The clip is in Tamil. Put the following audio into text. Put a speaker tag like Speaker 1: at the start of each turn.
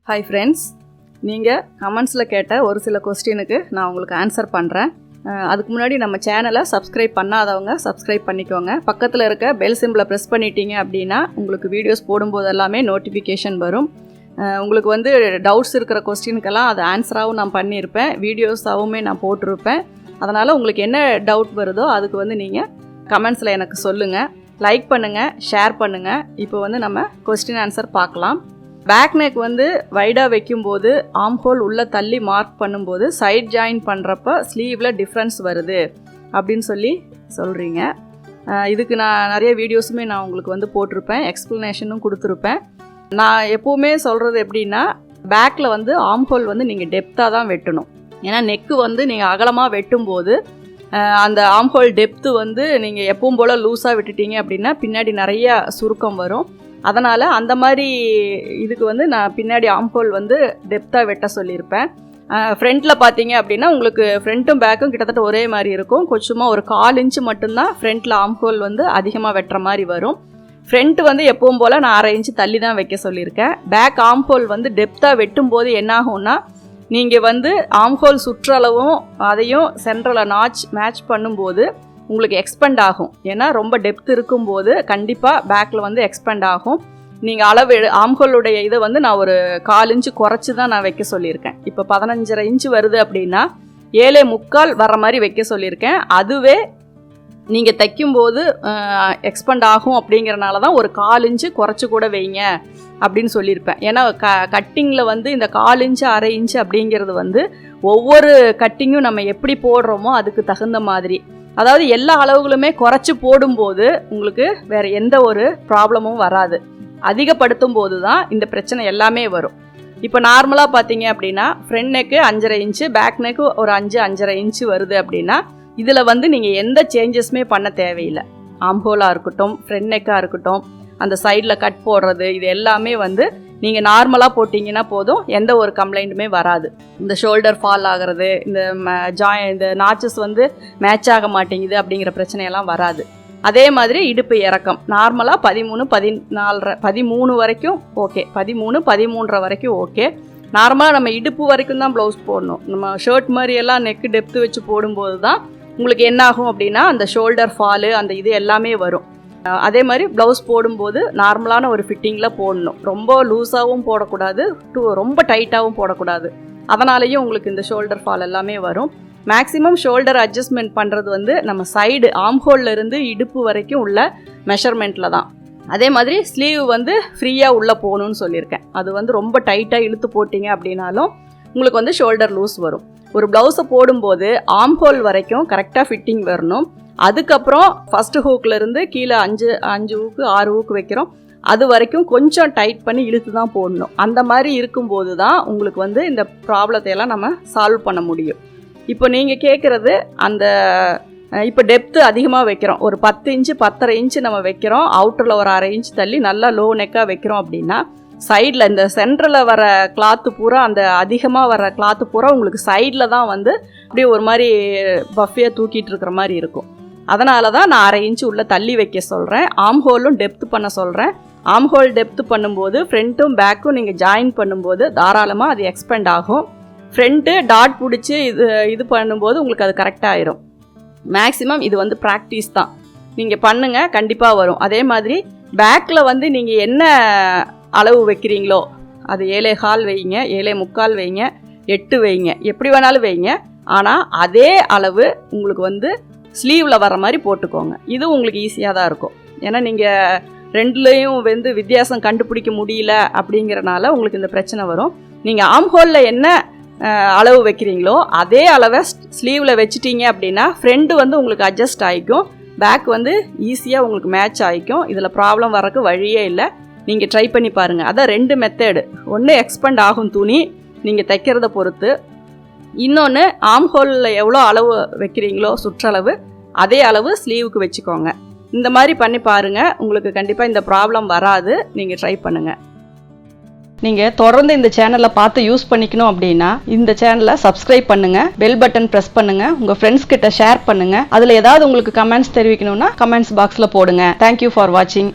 Speaker 1: Hi friends, நீங்கள் கமெண்ட்ஸில் கேட்ட ஒரு சில கொஸ்டினுக்கு நான் உங்களுக்கு ஆன்சர் பண்ணுறேன். அதுக்கு முன்னாடி நம்ம சேனலை சப்ஸ்கிரைப் பண்ணாதவங்க சப்ஸ்கிரைப் பண்ணிக்கோங்க. பக்கத்தில் இருக்க பெல் சிம்பிளை ப்ரெஸ் பண்ணிட்டீங்க அப்படின்னா உங்களுக்கு வீடியோஸ் போடும்போது எல்லாமே நோட்டிஃபிகேஷன் வரும். உங்களுக்கு டவுட்ஸ் இருக்கிற கொஸ்டினுக்கெல்லாம் அது ஆன்சராகவும் நான் பண்ணியிருப்பேன், வீடியோஸாகவுமே நான் போட்டிருப்பேன். அதனால் உங்களுக்கு என்ன டவுட் வருதோ அதுக்கு நீங்கள் கமெண்ட்ஸில் எனக்கு சொல்லுங்கள். லைக் பண்ணுங்கள், ஷேர் பண்ணுங்கள். இப்போ நம்ம கொஸ்டின் ஆன்சர் பார்க்கலாம். பேக் நெக் வைடாக வைக்கும்போது ஆர்ம்ஹோல் உள்ளே தள்ளி மார்க் பண்ணும்போது சைட் ஜாயின் பண்ணுறப்ப ஸ்லீவில் டிஃப்ரென்ஸ் வருது அப்படின்னு சொல்கிறீங்க. இதுக்கு நான் நிறைய வீடியோஸுமே நான் உங்களுக்கு போட்டிருப்பேன், எக்ஸ்ப்ளனேஷனும் கொடுத்துருப்பேன். நான் எப்போவுமே சொல்கிறது எப்படின்னா, பேக்கில் ஆர்ம்ஹோல் நீங்கள் டெப்த்தாக தான் வெட்டணும். ஏன்னா நெக்கு நீங்கள் அகலமாக வெட்டும்போது அந்த ஆர்ம்ஹோல் டெப்த்து நீங்கள் எப்பவும் போல் லூஸாக விட்டுட்டீங்க அப்படின்னா பின்னாடி நிறைய சுருக்கம் வரும். அதனால் அந்த மாதிரி இதுக்கு நான் பின்னாடி ஆர்ம்ஹோல் டெப்த்தாக வெட்ட சொல்லியிருப்பேன். ஃப்ரண்ட்டில் பார்த்தீங்க அப்படின்னா உங்களுக்கு ஃப்ரண்ட்டும் பேக்கும் கிட்டத்தட்ட ஒரே மாதிரி இருக்கும். கொஞ்சமாக ஒரு 1/4 இன்ச்சு மட்டும்தான் ஃப்ரண்ட்டில் ஆர்ம்ஹோல் அதிகமாக வெட்டுற மாதிரி வரும். ஃப்ரண்ட்டு எப்பவும் போல் நான் 1/2 இன்ச்சு தள்ளி தான் வைக்க சொல்லியிருக்கேன். பேக் ஆர்ம்ஹோல் வெட்டும்போது என்னாகும்னா, நீங்கள் ஆர்ம்ஹோல் சுற்றளவும் அதையும் சென்ட்ரலில் நாச் மேட்ச் பண்ணும்போது உங்களுக்கு எக்ஸ்பெண்ட் ஆகும். ஏன்னா ரொம்ப டெப்த் இருக்கும்போது கண்டிப்பாக பேக்கில் எக்ஸ்பெண்ட் ஆகும். நீங்கள் அளவு ஆர்ம்ஹோலுடைய இதை நான் ஒரு 1/4 இன்ச்சு குறைச்சி தான் நான் வைக்க சொல்லியிருக்கேன். இப்போ 15.5 இன்ச்சு வருது அப்படின்னா 7.25 வர மாதிரி வைக்க சொல்லியிருக்கேன். அதுவே நீங்கள் தைக்கும்போது எக்ஸ்பெண்ட் ஆகும் அப்படிங்கிறனால தான் ஒரு 1/4 இன்ச்சு குறைச்சி கூட வைங்க அப்படின்னு சொல்லியிருப்பேன். ஏன்னா கட்டிங்கில் இந்த 1/4 இன்ச்சு 1/2 இன்ச்சு அப்படிங்கிறது ஒவ்வொரு கட்டிங்கும் நம்ம எப்படி போடுறோமோ அதுக்கு தகுந்த மாதிரி, அதாவது எல்லா அளவுகளுமே குறைச்சி போடும்போது உங்களுக்கு வேறு எந்த ஒரு ப்ராப்ளமும் வராது. அதிகப்படுத்தும் போது தான் இந்த பிரச்சனை எல்லாமே வரும். இப்போ நார்மலாக பார்த்தீங்க அப்படின்னா front neck 5.5 inch, back neck ஒரு 5.5 இன்ச்சு வருது அப்படின்னா இதில் நீங்கள் எந்த சேஞ்சஸுமே பண்ண தேவையில்லை. ஆர்ம்ஹோலாக இருக்கட்டும், ஃப்ரண்ட் நெக்காக இருக்கட்டும், அந்த சைடில் கட் போடுறது, இது எல்லாமே நீங்கள் நார்மலாக போட்டிங்கன்னா போதும், எந்த ஒரு கம்ப்ளைண்ட்டுமே வராது. இந்த ஷோல்டர் ஃபால் ஆகிறது, இந்த நாச்சஸ் மேட்ச் ஆக மாட்டேங்குது அப்படிங்கிற பிரச்சனையெல்லாம் வராது. அதே மாதிரி இடுப்பு இறக்கம் நார்மலாக 13 வரைக்கும் ஓகே, 13 வரைக்கும் ஓகே. நார்மலாக நம்ம இடுப்பு வரைக்கும் தான் ப்ளவுஸ் போடணும். நம்ம ஷர்ட் மாதிரியெல்லாம் நெக்கு டெப்த்து வச்சு போடும்போது தான் உங்களுக்கு என்னாகும் அப்படின்னா அந்த ஷோல்டர் ஃபாலு அந்த இது எல்லாமே வரும். அதே மாதிரி ப்ளவுஸ் போடும்போது நார்மலான ஒரு ஃபிட்டிங்கில் போடணும். ரொம்ப லூஸாகவும் போடக்கூடாது, ரொம்ப டைட்டாகவும் போடக்கூடாது. அதனாலேயும் உங்களுக்கு இந்த ஷோல்டர் ஃபால் எல்லாமே வரும். மேக்ஸிமம் ஷோல்டர் அட்ஜஸ்ட்மெண்ட் பண்ணுறது நம்ம சைடு ஆர்ம்ஹோல்லேருந்து இடுப்பு வரைக்கும் உள்ள மெஷர்மெண்ட்டில் தான். அதே மாதிரி ஸ்லீவ் ஃப்ரீயாக உள்ளே போகணுன்னு சொல்லியிருக்கேன். அது ரொம்ப டைட்டாக இழுத்து போட்டிங்க அப்படின்னாலும் உங்களுக்கு ஷோல்டர் லூஸ் வரும். ஒரு ப்ளவுஸை போடும்போது ஆர்ம்ஹோல் வரைக்கும் கரெக்டாக ஃபிட்டிங் வரணும். அதுக்கப்புறம் ஃபஸ்ட்டு ஹூக்லேருந்து கீழே 5 ஹூக்கு 6 ஹூக்கு வைக்கிறோம், அது வரைக்கும் கொஞ்சம் டைட் பண்ணி இழுத்து தான் போடணும். அந்த மாதிரி இருக்கும்போது தான் உங்களுக்கு இந்த ப்ராப்ளத்தையெல்லாம் நம்ம சால்வ் பண்ண முடியும். இப்போ நீங்கள் கேட்குறது இப்போ டெப்த்து அதிகமாக வைக்கிறோம், ஒரு 10 இன்ச்சு 10.5 இன்ச்சு நம்ம வைக்கிறோம், அவுட்டரில் ஒரு 1/2 இன்ச்சு தள்ளி நல்லா லோ நெக்காக வைக்கிறோம் அப்படின்னா சைடில் இந்த சென்டரில் வர கிளாத்து பூரா, அந்த அதிகமாக வர கிளாத்து பூரா உங்களுக்கு சைடில் தான் அப்படியே ஒரு மாதிரி பஃபியாக தூக்கிட்டு இருக்கிற மாதிரி இருக்கும். அதனால தான் நான் 1/2 இன்ச்சு உள்ளே தள்ளி வைக்க சொல்கிறேன். ஆர்ம்ஹோலும் டெப்த்து பண்ண சொல்கிறேன். ஆர்ம்ஹோல் டெப்த்து பண்ணும்போது ஃப்ரண்ட்டும் பேக்கும் நீங்கள் ஜாயின் பண்ணும்போது தாராளமாக அது எக்ஸ்பெண்ட் ஆகும். ஃப்ரண்ட்டு டாட் பிடிச்சி இது பண்ணும்போது உங்களுக்கு அது கரெக்டாக ஆயிரும். மேக்ஸிமம் இது ப்ராக்டிஸ் தான், நீங்கள் பண்ணுங்கள், கண்டிப்பாக வரும். அதே மாதிரி பேக்கில் நீங்கள் என்ன அளவு வைக்கிறீங்களோ அது 7.25 வைங்க, 7.25 வைங்க, 8 வைங்க, எப்படி வேணாலும் வைங்க. ஆனால் அதே அளவு உங்களுக்கு ஸ்லீவில் வர மாதிரி போட்டுக்கோங்க. இது உங்களுக்கு ஈஸியாக தான் இருக்கும். ஏன்னா நீங்கள் ரெண்டுலேயும் வித்தியாசம் கண்டுபிடிக்க முடியல அப்படிங்கிறனால உங்களுக்கு இந்த பிரச்சனை வரும். நீங்கள் ஆர்ம்ஹோலில் என்ன அளவு வைக்கிறீங்களோ அதே அளவை ஸ்லீவில் வச்சிட்டிங்க அப்படின்னா ஃப்ரண்ட்டு உங்களுக்கு அட்ஜஸ்ட் ஆகிக்கும், பேக் ஈஸியாக உங்களுக்கு மேட்ச் ஆகிக்கும். இதில் ப்ராப்ளம் வரக்கு வழியே இல்லை. நீங்கள் ட்ரை பண்ணி பாருங்கள். அதான் 2 மெத்தடு. ஒன்று எக்ஸ்பெண்ட் ஆகும் துணி நீங்கள் தைக்கிறத பொறுத்து, இன்னொன்று ஆர்ம்ஹோலில் எவ்வளோ அளவு வைக்கிறீங்களோ சுற்றளவு அதே அளவு ஸ்லீவுக்கு வச்சுக்கோங்க. இந்த மாதிரி பண்ணி பாருங்கள், உங்களுக்கு கண்டிப்பாக இந்த ப்ராப்ளம் வராது. நீங்கள் ட்ரை பண்ணுங்கள். நீங்கள் தொடர்ந்து இந்த சேனலை பார்த்து யூஸ் பண்ணிக்கணும் அப்படின்னா இந்த சேனலை சப்ஸ்கிரைப் பண்ணுங்கள், பெல் பட்டன் ப்ரெஸ் பண்ணுங்கள், உங்கள் ஃப்ரெண்ட்ஸ் கிட்ட ஷேர் பண்ணுங்கள். அதில் ஏதாவது உங்களுக்கு கமெண்ட்ஸ் தெரிவிக்கணும்னா கமெண்ட்ஸ் பாக்ஸில் போடுங்க. தேங்க்யூ ஃபார் வாட்சிங்.